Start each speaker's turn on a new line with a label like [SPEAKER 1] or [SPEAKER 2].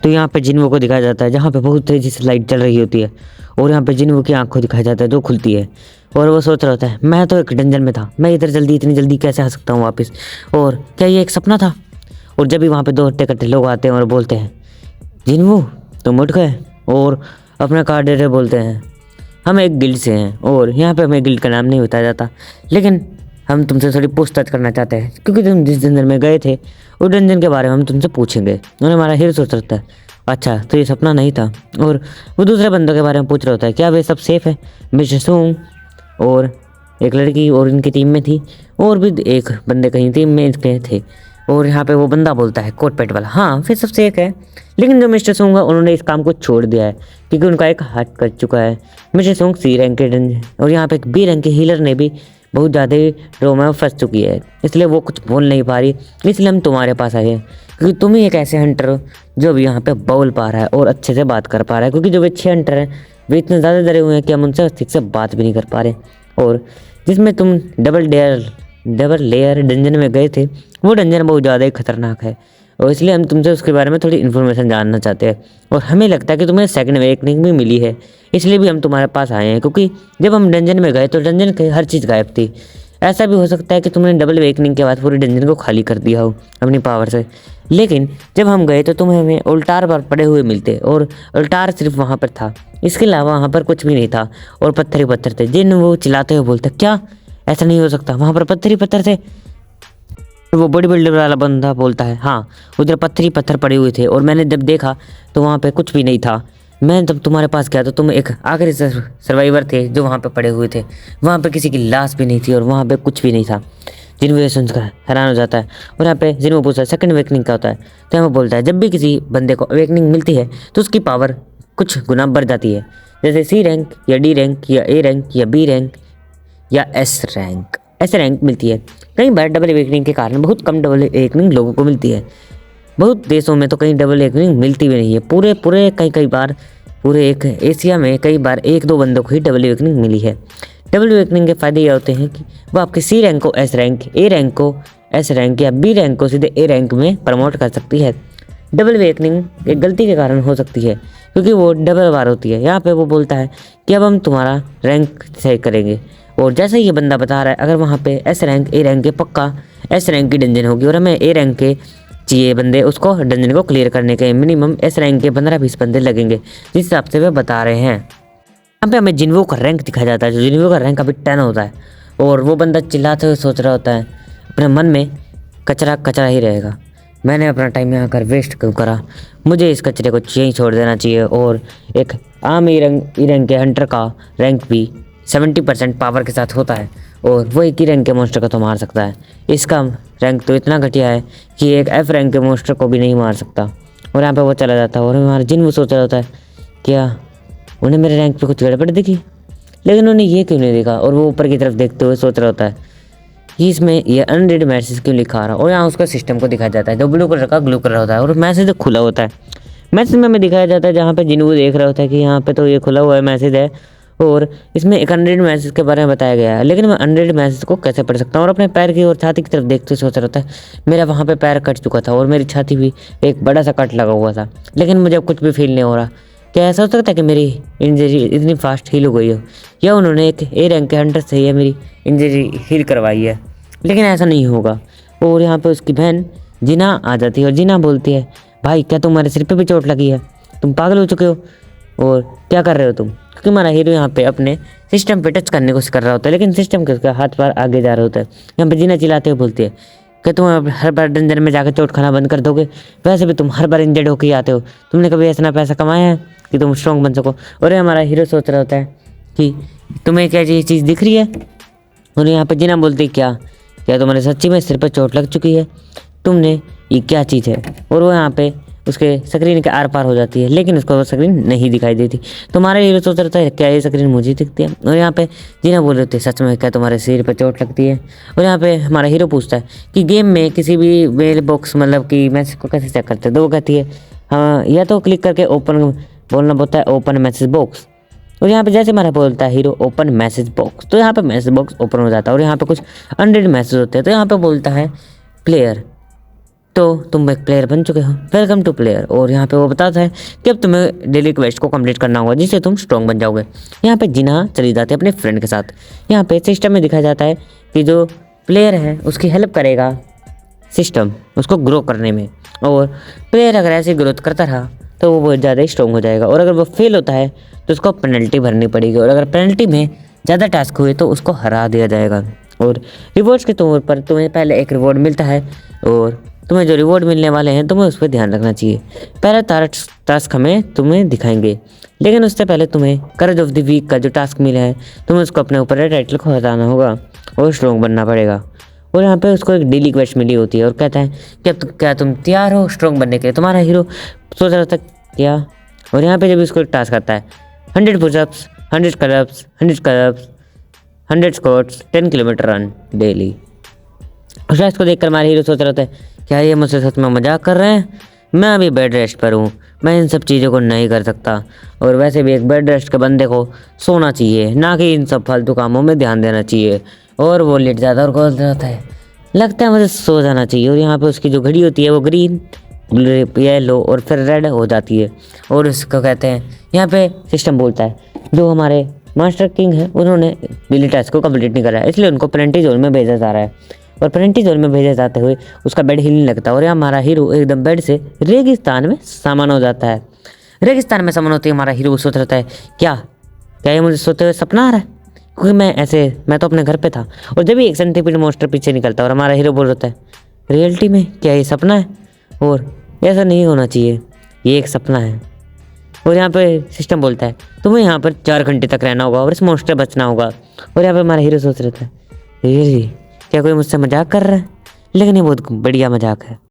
[SPEAKER 1] तो यहाँ पे जिन्वो को दिखाया जाता है जहाँ पे बहुत तेजी से लाइट चल रही होती है और यहाँ पे जिन्वो की आँख को दिखाया जाता है जो खुलती है और वो सोच रहा होता है मैं तो एक डंजन में था, मैं इधर जल्दी इतनी जल्दी कैसे आ सकता हूँ वापस, और क्या ये एक सपना था। और जब भी वहाँ पे दो हट्टे कट्टे लोग आते हैं और बोलते हैं जिन्वो तुम उठ गए, और अपना कार्ड दे बोलते हैं हम एक गिल्ड से हैं और यहाँ पे हमें गिल्ड का नाम नहीं बताया जाता, लेकिन हम तुमसे थोड़ी पूछताछ करना चाहते हैं क्योंकि तुम जिस डंजन में गए थे उस डंजन के बारे में हम तुमसे पूछेंगे। उन्हें हमारा हीरो सोच रहा है अच्छा तो ये सपना नहीं था, और वो दूसरे बंदों के बारे में पूछ रहा होता है क्या वे सब सेफ है। मिस्टर सोंग और एक लड़की और इनकी टीम में थी और भी एक बंदे कहीं टीम में इसके थे, और यहाँ पे वो बंदा बोलता है कोट पैट वाला हाँ फिर सब सेफ है, लेकिन जो मिस्टर सोंग है उन्होंने इस काम को छोड़ दिया है क्योंकि उनका एक हाथ कट चुका है। मिस्टर सोंग सी रैंक के डंजन और यहाँ पे एक बी रैंक के हीलर ने भी बहुत ज़्यादा ड्रॉ में फंस चुकी है, इसलिए वो कुछ बोल नहीं पा रही, इसलिए हम तुम्हारे पास आए हैं क्योंकि तुम ही एक ऐसे हंटर हो जो भी यहाँ पे बोल पा रहा है और अच्छे से बात कर पा रहा है, क्योंकि जो वे 6 हंटर हैं वे इतने ज़्यादा डरे हुए हैं कि हम उनसे ठीक से बात भी नहीं कर पा रहे। और जिसमें तुम डबल लेयर डंजन में गए थे वो डंजन बहुत ज़्यादा ही खतरनाक है और इसलिए हम तुमसे उसके बारे में थोड़ी इन्फॉर्मेशन जानना चाहते हैं, और हमें लगता है कि तुम्हें सेकंड अवेकनिंग भी मिली है, इसलिए भी हम तुम्हारे पास आए हैं क्योंकि जब हम डंजन में गए तो डंजन की हर चीज़ गायब थी। ऐसा भी हो सकता है कि तुमने डबल अवेकनिंग के बाद पूरे डंजन को खाली कर दिया हो अपनी पावर से, लेकिन जब हम गए तो तुम्हें हमें उल्टार पर पड़े हुए मिलते और उल्टार सिर्फ वहाँ पर था, इसके अलावा वहाँ पर कुछ भी नहीं था और पत्थर ही पत्थर थे जिन वो चिल्लाते हुए बोलते क्या ऐसा नहीं हो सकता, वहाँ पर पत्थर ही पत्थर थे। वो बॉडी बिल्डर वाला बंदा बोलता है हाँ उधर पत्थर ही पत्थर पड़े हुए थे और मैंने जब देखा तो वहाँ पे कुछ भी नहीं था, मैं जब तुम्हारे पास गया तो तुम एक आखिरी सर्वाइवर थे जो वहाँ पे पड़े हुए थे, वहाँ पे किसी की लाश भी नहीं थी और वहाँ पे कुछ भी नहीं था। जिन्हों ये सुनकर हैरान हो जाता है और यहाँ पे जिन्हों पूछता है सेकंड अवेकनिंग क्या होता है, तो यहाँ बोलता है जब भी किसी बंदे को अवेकनिंग मिलती है तो उसकी पावर कुछ गुना बढ़ जाती है, जैसे सी रैंक या डी रैंक या ए रैंक या बी रैंक या एस रैंक, ऐसे रैंक मिलती है। कई बार डबल अवेकनिंग के कारण बहुत कम डबल अवेकनिंग लोगों को मिलती है, बहुत देशों में तो कहीं डबल अवेकनिंग मिलती भी नहीं है, पूरे कई बार पूरे एक एशिया में कई बार 1-2 बंदों को ही डबल अवेकनिंग मिली है। डबल अवेकनिंग के फ़ायदे ये होते हैं कि वो आपके सी रैंक को एस रैंक, ए रैंक को एस रैंक या बी रैंक को सीधे ए रैंक में प्रमोट कर सकती है। डबल अवेकनिंग एक गलती के कारण हो सकती है क्योंकि वो डबल बार होती है। यहाँ पे वो बोलता है कि अब हम तुम्हारा रैंक सही करेंगे, और जैसे ये बंदा बता रहा है अगर वहाँ पे एस रैंक ए रैंक के पक्का एस रैंक की डंजन होगी और हमें ए रैंक के चाहिए बंदे, उसको डंजन को क्लियर करने के मिनिमम एस रैंक के 15-20 बंदे लगेंगे जिस हिसाब से वे बता रहे हैं। यहाँ पे हमें जिन्वो का रैंक दिखाया जाता है, जो जिन्वो का रैंक अभी 10 होता है और वो बंदा चिल्लाते हुए सोच रहा होता है अपने मन में कचरा कचरा ही रहेगा, मैंने अपना टाइम यहाँ कर वेस्ट क्यों करा, मुझे इस कचरे को यहीं छोड़ देना चाहिए। और एक आम ई रैंक के हंटर का रैंक भी 70% पावर के साथ होता है और वो एक ही रैंक के मोस्टर को तो मार सकता है, इसका रैंक तो इतना घटिया है कि एक एफ रैंक के मोस्टर को भी नहीं मार सकता। और यहाँ पे वो चला जाता है और हमारा जिन्वो सोच रहा होता है क्या उन्हें मेरे रैंक पे कुछ गड़बड़ दिखी, लेकिन उन्हें ये क्यों नहीं दिखा, और वो ऊपर की तरफ देखते हुए सोच रहा होता है कि इसमें ये अनरीड मैसेज क्यों लिखा रहा, और यहाँ उसका सिस्टम को दिखाया जाता है जो ब्लू कलर का ग्लू कर रहा होता है और मैसेज खुला होता है। मैसेज में हमें दिखाया जाता है जहाँ पे जिन्वो देख रहा होता है कि यहाँ पे तो ये खुला हुआ है मैसेज है और इसमें एक अनरीड मैसेज के बारे में बताया गया है, लेकिन मैं अनरीड मैसेज को कैसे पढ़ सकता हूँ। और अपने पैर की और छाती की तरफ देखते हुए सोच रहा होता है मेरा वहाँ पे पैर कट चुका था और मेरी छाती भी एक बड़ा सा कट लगा हुआ था, लेकिन मुझे कुछ भी फील नहीं हो रहा। क्या ऐसा हो सकता है कि मेरी इंजरी इतनी फास्ट हील हो गई हो, या उन्होंने एक ए रैंक के हंटर से ही मेरी इंजरी हील करवाई है, लेकिन ऐसा नहीं होगा। और यहाँ पे उसकी बहन जीना आ जाती है और जीना बोलती है भाई क्या तुम्हारे सिर पे भी चोट लगी है, तुम पागल हो चुके हो और क्या कर रहे हो तुम, क्योंकि हमारा हीरो यहाँ पे अपने सिस्टम पे टच करने की कोशिश कर रहा होता है, लेकिन सिस्टम के उसका हाथ पर आगे जा रहा होता है। यहाँ पे जीना चिल्लाते हुए बोलती है कि तुम हर बार डंजन में जाकर चोट खाना बंद कर दोगे, वैसे भी तुम हर बार इंजर्ड होकर आते हो, तुमने कभी इतना पैसा कमाया है कि तुम स्ट्रॉन्ग बन सको। और हमारा हीरो सोच रहा होता है कि तुम्हें क्या ये चीज़ दिख रही है, और यहाँ पे जीना बोलती क्या तुम्हारे सच्ची में सिर पर चोट लग चुकी है, तुमने ये क्या चीज़ है। और वो यहाँ पे उसके स्क्रीन के आर पार हो जाती है, लेकिन उसको वो स्क्रीन नहीं दिखाई देती। तुम्हारे हीरो सोच रहा था क्या ये स्क्रीन मुझे दिखती है, और यहाँ पे जीना बोल रहे थे सच में क्या तुम्हारे सिर पर चोट लगती है। और यहाँ पे हमारा हीरो पूछता है कि गेम में किसी भी मेल बॉक्स मतलब कि मैसेज को कैसे चेक करते हैं, तो वो कहती है हाँ या तो क्लिक करके ओपन बोलना पड़ता है ओपन मैसेज बॉक्स। और यहाँ पे जैसे हमारा बोलता है हीरो ओपन मैसेज बॉक्स, तो यहाँ पे मैसेज बॉक्स ओपन हो जाता है और यहाँ पे कुछ अनरीड मैसेज होते हैं। तो यहाँ पे बोलता है प्लेयर तो तुम एक प्लेयर बन चुके हो, वेलकम टू प्लेयर। और यहाँ पे वो बताता है कि अब तुम्हें डेली क्वेस्ट को कंप्लीट करना होगा जिससे तुम स्ट्रॉन्ग बन जाओगे। यहाँ पे जिना चली जाती है अपने फ्रेंड के साथ। यहाँ पे सिस्टम में दिखाया जाता है कि जो प्लेयर है उसकी हेल्प करेगा सिस्टम उसको ग्रो करने में, और प्लेयर अगर ऐसे ग्रोथ करता रहा तो वो बहुत ज़्यादा स्ट्रॉन्ग हो जाएगा। और अगर वो फेल होता है तो उसको पेनल्टी भरनी पड़ेगी, और अगर पेनल्टी में ज़्यादा टास्क हुए तो उसको हरा दिया जाएगा। और रिवॉर्ड्स के तौर पर तुम्हें पहले एक रिवॉर्ड मिलता है, और तुम्हें जो रिवॉर्ड मिलने वाले हैं तुम्हें उस पर ध्यान रखना चाहिए। पहला टास्क हमें तुम्हें दिखाएंगे, लेकिन उससे पहले तुम्हें कर्ज ऑफ द वीक का जो टास्क मिला है तुम्हें उसको अपने ऊपर टाइटल को हटाना होगा और स्ट्रॉन्ग बनना पड़ेगा। और यहाँ पे उसको एक डेली क्वेस्ट मिली होती है और कहता है कि अब क्या तुम तैयार हो स्ट्रॉन्ग बनने के लिए। तुम्हारा हीरो सोच रहा था क्या, और यहाँ पे जब इसको एक टास्क आता है 100 pushups, 100 करअप्स, 100 squats, 10 kilometre run daily. उस टास्क को देखकर हमारा हीरो सोच रहा था क्या ये मुझसे सच में मजाक कर रहे हैं, मैं अभी बेड रेस्ट पर हूँ, मैं इन सब चीज़ों को नहीं कर सकता। और वैसे भी एक बेड रेस्ट के बंदे को सोना चाहिए, ना कि इन सब फालतू कामों में ध्यान देना चाहिए। और वो लेट जाता है और बोल जाता है लगता है मुझे सो जाना चाहिए। और यहाँ पे उसकी जो घड़ी होती है वो ग्रीन, येलो और फिर रेड हो जाती है। और उसको कहते हैं, यहाँ पे सिस्टम बोलता है जो हमारे मास्टर किंग है उन्होंने बिली टास्क को कंप्लीट नहीं करा है, इसलिए उनको पेनल्टी जोन में भेजा जा रहा है। और पेनल्टी जोन में भेजे जाते हुए उसका बेड हिलने लगता है, और यहाँ हमारा हीरो एकदम बेड से रेगिस्तान में सामान हो जाता है। रेगिस्तान में सामान होते ही हमारा हीरो सोच रहा है क्या ये मुझे सोते हुए सपना आ रहा है, क्योंकि मैं तो अपने घर पे था। और जब भी एक सेंटीपीड मॉन्स्टर पीछे निकलता है और हमारा हीरो बोल रहा है रियलिटी में क्या ये सपना है, और ऐसा नहीं होना चाहिए, ये एक सपना है। और यहाँ पे सिस्टम बोलता है तुम्हें यहाँ पर 4 घंटे तक रहना होगा और इस मॉन्स्टर बचना होगा। और यहाँ पे हमारा हीरो सोच रहा था रियली क्या कोई मुझसे मजाक कर रहा है, लेकिन ये बहुत बढ़िया मजाक है।